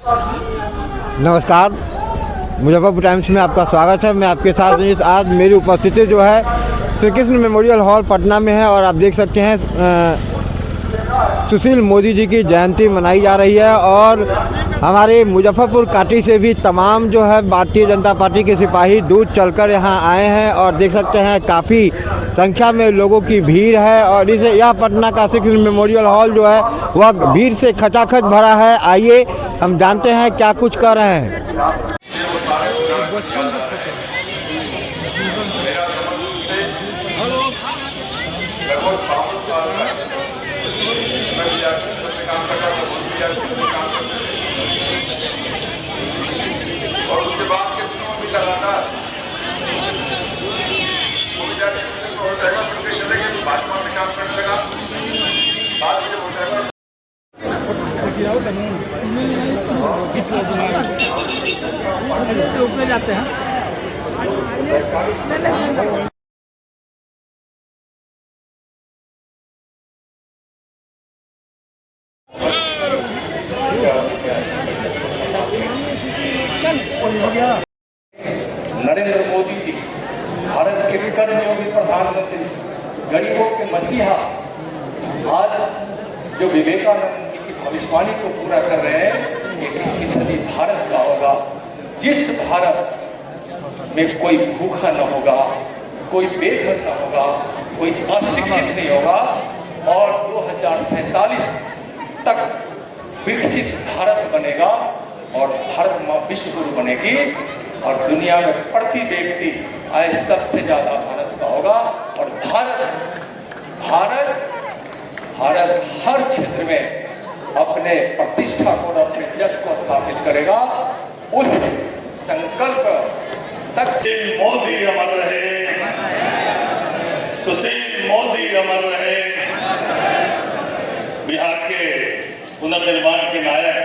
नमस्कार, मुजफ्फरपुर टाइम्स में आपका स्वागत है। मैं आपके साथ आज मेरी उपस्थिति जो है श्री कृष्ण मेमोरियल हॉल पटना में है और आप देख सकते हैं सुशील मोदी जी की जयंती मनाई जा रही है और हमारे मुजफ्फरपुर काटी से भी तमाम जो है भारतीय जनता पार्टी के सिपाही दूध चलकर यहाँ आए हैं और देख सकते हैं काफ़ी संख्या में लोगों की भीड़ है और इसे यह पटना का श्री कृष्ण मेमोरियल हॉल जो है वह भीड़ से खचाखच भरा है। आइए हम जानते हैं क्या कुछ कर रहे हैं। और उसके बाद के दिनों में लगातार भाजपा में काम करने लगा। बाद में हो जाएगा जाते हैं। नरेंद्र मोदी जी भारत के कर्मयोगी प्रधानमंत्री, गरीबों के मसीहा, आज जो विवेकानंद जी की भविष्यवाणी को पूरा कर रहे हैं, 21वीं सदी भारत का होगा जिस भारत में कोई भूखा न होगा, कोई बेघर न होगा, कोई अशिक्षित नहीं होगा और 2047 तक विकसित भारत बनेगा और भारत माँ विश्व गुरु बनेगी और दुनिया में प्रति व्यक्ति आय सबसे ज्यादा भारत का होगा और भारत हर क्षेत्र में अपने प्रतिष्ठा को और अपने जश को स्थापित करेगा। उस संकल्प तक मोदी अमर रहे, सुशील मोदी अमर रहे। बिहार के पुनर्निर्माण के नायक,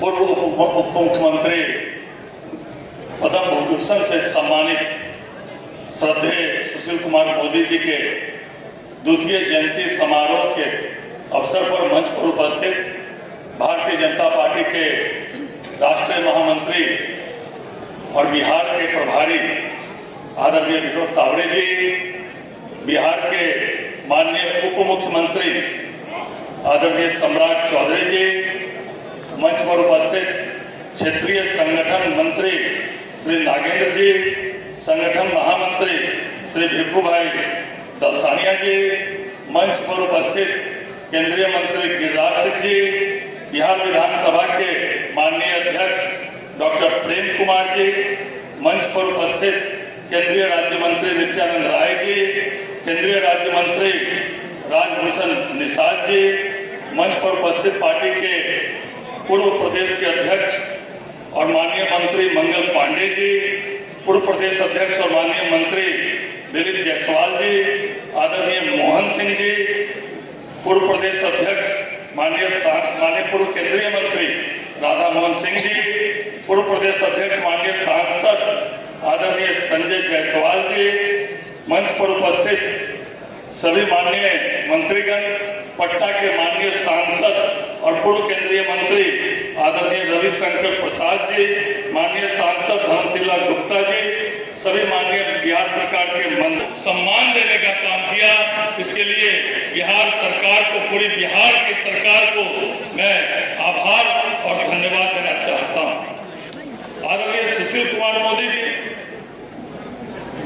पूर्व उप मुख्यमंत्री, पद्म भूषण से सम्मानित श्रद्धेय सुशील कुमार मोदी जी के द्वितीय जयंती समारोह के अवसर पर मंच पर उपस्थित भारतीय जनता पार्टी के राष्ट्रीय महामंत्री और बिहार के प्रभारी आदरणीय विनोद तावड़े जी, बिहार के माननीय उप मुख्यमंत्री आदरणीय सम्राट चौधरी जी, मंच पर उपस्थित क्षेत्रीय संगठन मंत्री श्री नागेंद्र जी, संगठन महामंत्री श्री भिक्खू भाई दलसानिया जी, मंच पर उपस्थित केंद्रीय मंत्री गिरिराज सिंह जी, बिहार विधानसभा के माननीय अध्यक्ष डॉक्टर प्रेम कुमार जी, मंच पर उपस्थित केंद्रीय राज्य मंत्री नित्यानंद राय जी, केंद्रीय राज्य मंत्री राजभूषण निषाद जी, मंच पर उपस्थित पार्टी के पूर्व प्रदेश के अध्यक्ष और माननीय मंत्री मंगल पांडे जी, पूर्व प्रदेश अध्यक्ष और माननीय मंत्री दिलीप जायसवाल जी, आदरणीय मोहन सिंह जी, पूर्व प्रदेश अध्यक्ष माननीय पूर्व केंद्रीय मंत्री राधा मोहन सिंह जी, पूर्व प्रदेश अध्यक्ष माननीय सांसद आदरणीय संजय जायसवाल जी, मंच पर उपस्थित सभी माननीय मंत्रीगण, पटना के माननीय सांसद और पूर्व केंद्रीय मंत्री आदरणीय रविशंकर प्रसाद जी, माननीय सांसद धर्मशिला गुप्ता जी, सभी माननीय बिहार सरकार के मंत्री, सम्मान देने का काम किया। इसके लिए बिहार सरकार को, पूरी बिहार की सरकार को मैं आभार और धन्यवाद देना चाहता हूं। आदरणीय सुशील कुमार मोदी जी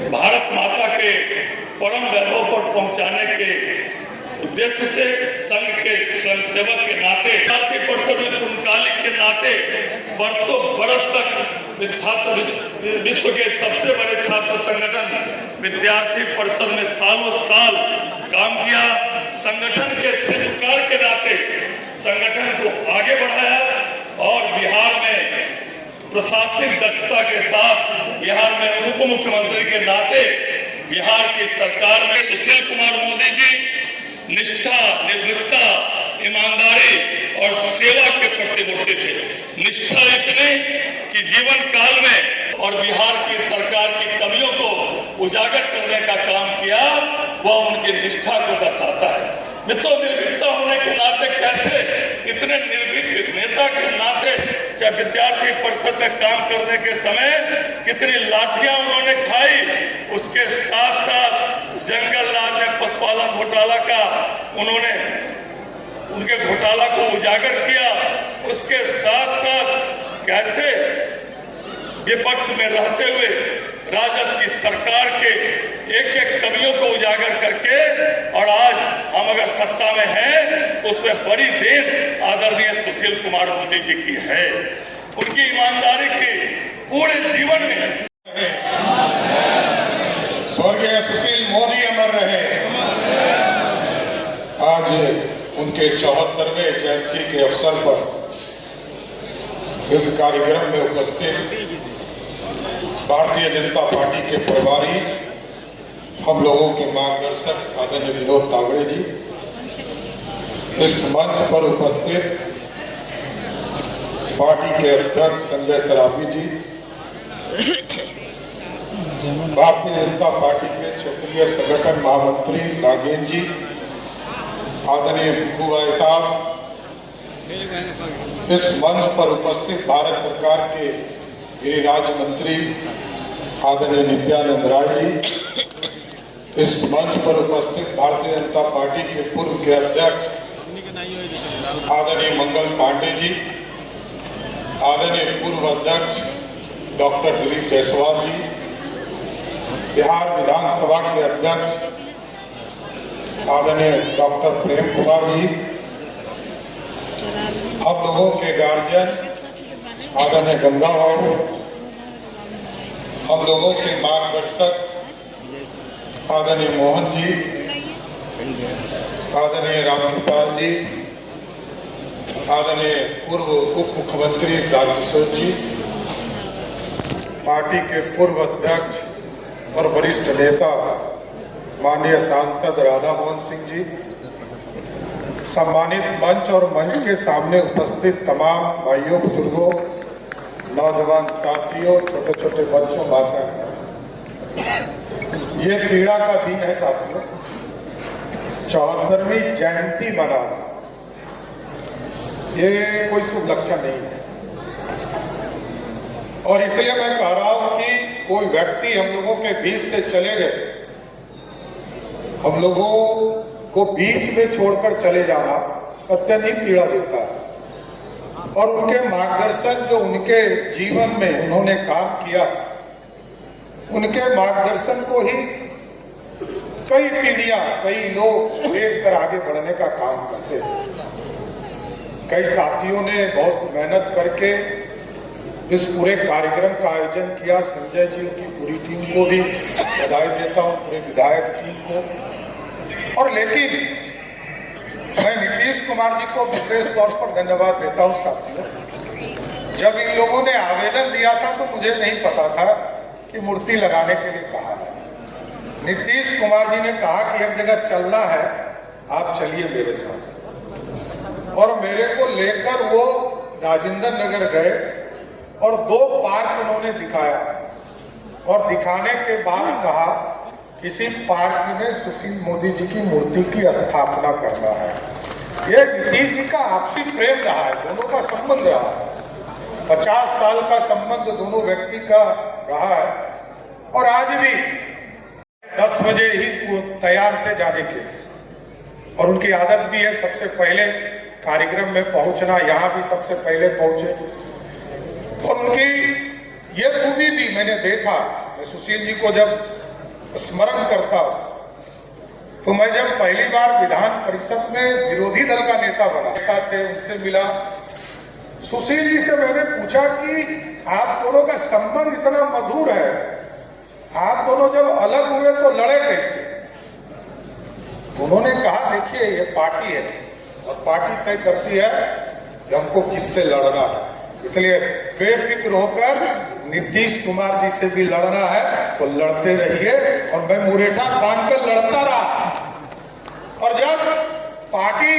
भारत माता के परम वैभव पर पहुंचाने के उद्देश्य से संघ के स्वयंसेवक के नाते, छात्र परिषद में पूर्णकालिक के नाते वर्षों बरस तक छात्र विश्व के सबसे बड़े छात्र संगठन विद्यार्थी परिषद में सालों साल काम किया। संगठन के शिल्पकार के नाते संगठन को आगे बढ़ाया और बिहार में प्रशासनिक दक्षता के साथ बिहार में उप मुख्यमंत्री के नाते बिहार की सरकार में सुशील कुमार मोदी जी निष्ठा, निर्भीकता, ईमानदारी और सेवा के प्रतिमूर्ति थे। निष्ठा इतनी कि जीवन काल में और बिहार की सरकार की कमियों को उजागर करने का काम किया, वह उनकी निष्ठा को दर्शाता है। मित्रों, निर्भीकता होने के नाते कैसे इतने निर्भीक नेता जब विद्यार्थी परिषद में काम करने के समय कितनी लाठियां उन्होंने खाई, उसके साथ साथ जंगल राज में पशुपालन घोटाला का उन्होंने उनके घोटाला को उजागर किया। उसके साथ साथ कैसे विपक्ष में रहते हुए राजद की सरकार के एक एक कमियों को उजागर करके, और आज हम अगर सत्ता में हैं तो उसमें बड़ी देन आदरणीय सुशील कुमार मोदी जी की है। उनकी ईमानदारी की पूरे जीवन में स्वर्गीय सुशील मोदी अमर रहे। आज उनके 74वें जयंती के अवसर पर इस कार्यक्रम में उपस्थित भारतीय जनता पार्टी के प्रभारी, हम लोगों के मार्गदर्शक आदरणीय विनोद तावड़े जी, इस मंच पर उपस्थित पार्टी के अध्यक्ष संजय सराफी जी, भारतीय जनता पार्टी के क्षेत्रीय संगठन महामंत्री नागेंद्र जी, आदरणीय भिक्खू भाई साहब, इस मंच पर उपस्थित भारत सरकार के गृह राज्य मंत्री आदरणीय नित्यानंद राय जी, इस मंच पर उपस्थित भारतीय जनता पार्टी के पूर्व के अध्यक्ष आदरणीय मंगल पांडे जी, आदरणीय पूर्व अध्यक्ष डॉक्टर दिलीप जायसवाल जी, बिहार विधानसभा के अध्यक्ष आदरणीय डॉक्टर प्रेम कुमार जी, हम लोगों के गार्जियन आदरणीय गंगा बाबू, हम लोगों के मार्गदर्शक आदरणीय मोहन जी, आदरणीय रामकृपाल जी, आदरणीय पूर्व उप मुख्यमंत्री दालकिशोर जी, पार्टी के पूर्व अध्यक्ष और वरिष्ठ नेता माननीय सांसद राधा मोहन सिंह जी, सम्मानित मंच और मंच के सामने उपस्थित तमाम भाइयों, बुजुर्गों, नौजवान साथियों, छोटे छोटे बच्चों, माता, ये पीड़ा का दिन है साथियों। 74वीं जयंती मनाना ये कोई शुभ लक्षण नहीं है, और इसलिए मैं कह रहा हूं कि कोई व्यक्ति हम लोगों के बीच से चले गए, हम लोगों को बीच में छोड़कर चले जाना अत्यधिक पीड़ा देता है। और उनके मार्गदर्शन जो उनके जीवन में उन्होंने काम किया, उनके मार्गदर्शन को ही कई पीढ़ियां, कई लोग देखकर आगे बढ़ने का काम करते हैं। कई साथियों ने बहुत मेहनत करके इस पूरे कार्यक्रम का आयोजन किया। संजय जी की पूरी टीम को भी बधाई देता हूं, पूरे विधायक टीम को। और लेकिन मैं नीतीश कुमार जी को विशेष तौर पर धन्यवाद देता हूं साथियों। जब इन लोगों ने आवेदन दिया था तो मुझे नहीं पता था कि मूर्ति लगाने के लिए कहा है। नीतीश कुमार जी ने कहा कि एक जगह चलना है, आप चलिए मेरे साथ, और मेरे को लेकर वो राजेंद्र नगर गए और 2 पार्क उन्होंने दिखाया, और दिखाने के बाद कहा किसी पार्क में सुशील मोदी जी की मूर्ति की स्थापना करना है। ये नीतीश जी का आपसी प्रेम रहा है, दोनों का संबंध रहा है, 50 साल का संबंध दोनों व्यक्ति का रहा है। और आज भी 10 बजे ही वो तैयार थे जाने के लिए, और उनकी आदत भी है सबसे पहले कार्यक्रम में पहुंचना, यहाँ भी सबसे पहले पहुंचे। और उनकी ये खूबी भी मैंने देखा, मैं सुशील जी को जब स्मरण करता हूं, तो मैं जब पहली बार विधान परिषद में विरोधी दल का नेता बना थे, उनसे मिला। सुशील जी से मैंने पूछा कि आप दोनों का संबंध इतना मधुर है, आप दोनों जब अलग हुए तो लड़े कैसे? तो उन्होंने कहा देखिए ये पार्टी है, और पार्टी तय करती है कि हमको किससे लड़ना है, इसलिए बेफिक्र होकर नीतीश कुमार जी से भी लड़ना है तो लड़ते रहिए। और मैं मुरेठा बांधकर लड़ता रहा, और जब पार्टी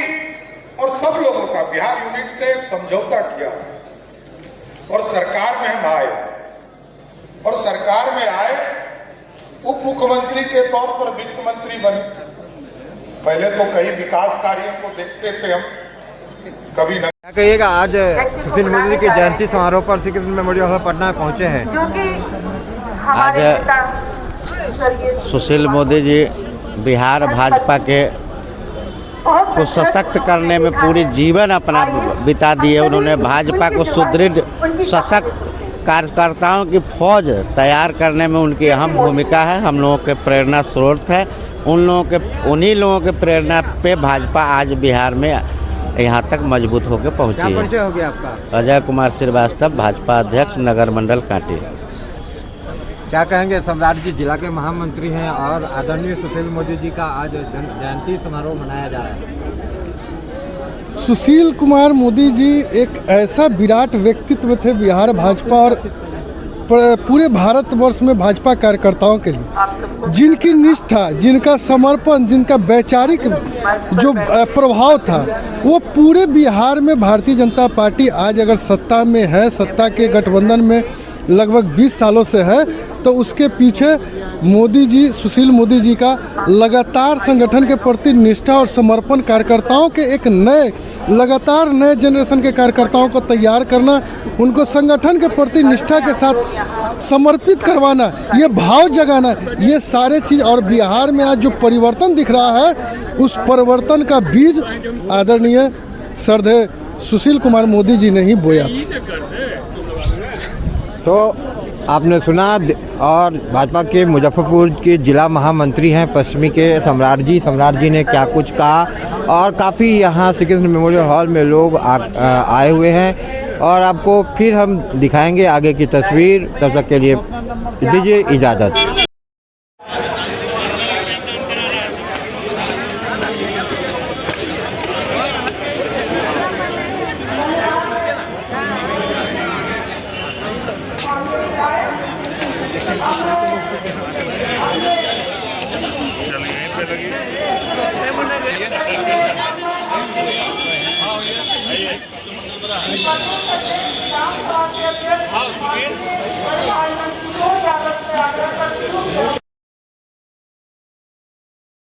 और सब लोगों का बिहार यूनिट ने समझौता किया और सरकार में हम आए, और सरकार में आए उप मुख्यमंत्री के तौर पर वित्त मंत्री बने। पहले तो कई विकास कार्यों को देखते थे हम, कभी क्या कहिएगा आज सुशील मोदी जी के जयंती समारोह पर श्री कृष्ण मेमोरियल हॉल पटना में पहुंचे हैं। आज सुशील मोदी जी बिहार भाजपा के को सशक्त करने में पूरी जीवन अपना बिता दिए। उन्होंने भाजपा को सुदृढ़ सशक्त कार्यकर्ताओं की फौज तैयार करने में उनकी अहम भूमिका है। हम लोगों के प्रेरणा स्रोत है। उन्हीं लोगों के प्रेरणा पे भाजपा आज बिहार में यहाँ तक मजबूत होकर पहुँची क्या है। परिचय हो गया आपका? अजय कुमार श्रीवास्तव, भाजपा अध्यक्ष, नगर मंडल कांटी। क्या कहेंगे? सम्राट जी जिला के महामंत्री हैं और आदरणीय सुशील मोदी जी का आज जयंती समारोह मनाया जा रहा है। सुशील कुमार मोदी जी एक ऐसा विराट व्यक्तित्व थे बिहार भाजपा और पूरे भारतवर्ष में भाजपा कार्यकर्ताओं के लिए, जिनकी निष्ठा, जिनका समर्पण, जिनका वैचारिक जो प्रभाव था, वो पूरे बिहार में भारतीय जनता पार्टी आज अगर सत्ता में है, सत्ता के गठबंधन में लगभग 20 सालों से है, तो उसके पीछे मोदी जी, सुशील मोदी जी का लगातार संगठन के प्रति निष्ठा और समर्पण, कार्यकर्ताओं के एक लगातार नए जनरेशन के कार्यकर्ताओं को तैयार करना, उनको संगठन के प्रति निष्ठा के साथ समर्पित करवाना, ये भाव जगाना, ये सारे चीज़। और बिहार में आज जो परिवर्तन दिख रहा है, उस परिवर्तन का बीज आदरणीय श्रद्धेय सुशील कुमार मोदी जी ने ही बोया था। तो आपने सुना, और भाजपा के मुजफ्फरपुर के जिला महामंत्री हैं पश्चिमी के सम्राट जी ने क्या कुछ कहा। और काफ़ी यहाँ श्री कृष्ण मेमोरियल हॉल में लोग आए हुए हैं और आपको फिर हम दिखाएंगे आगे की तस्वीर। तब तक के लिए दीजिए इजाज़त। हाँ सुनील।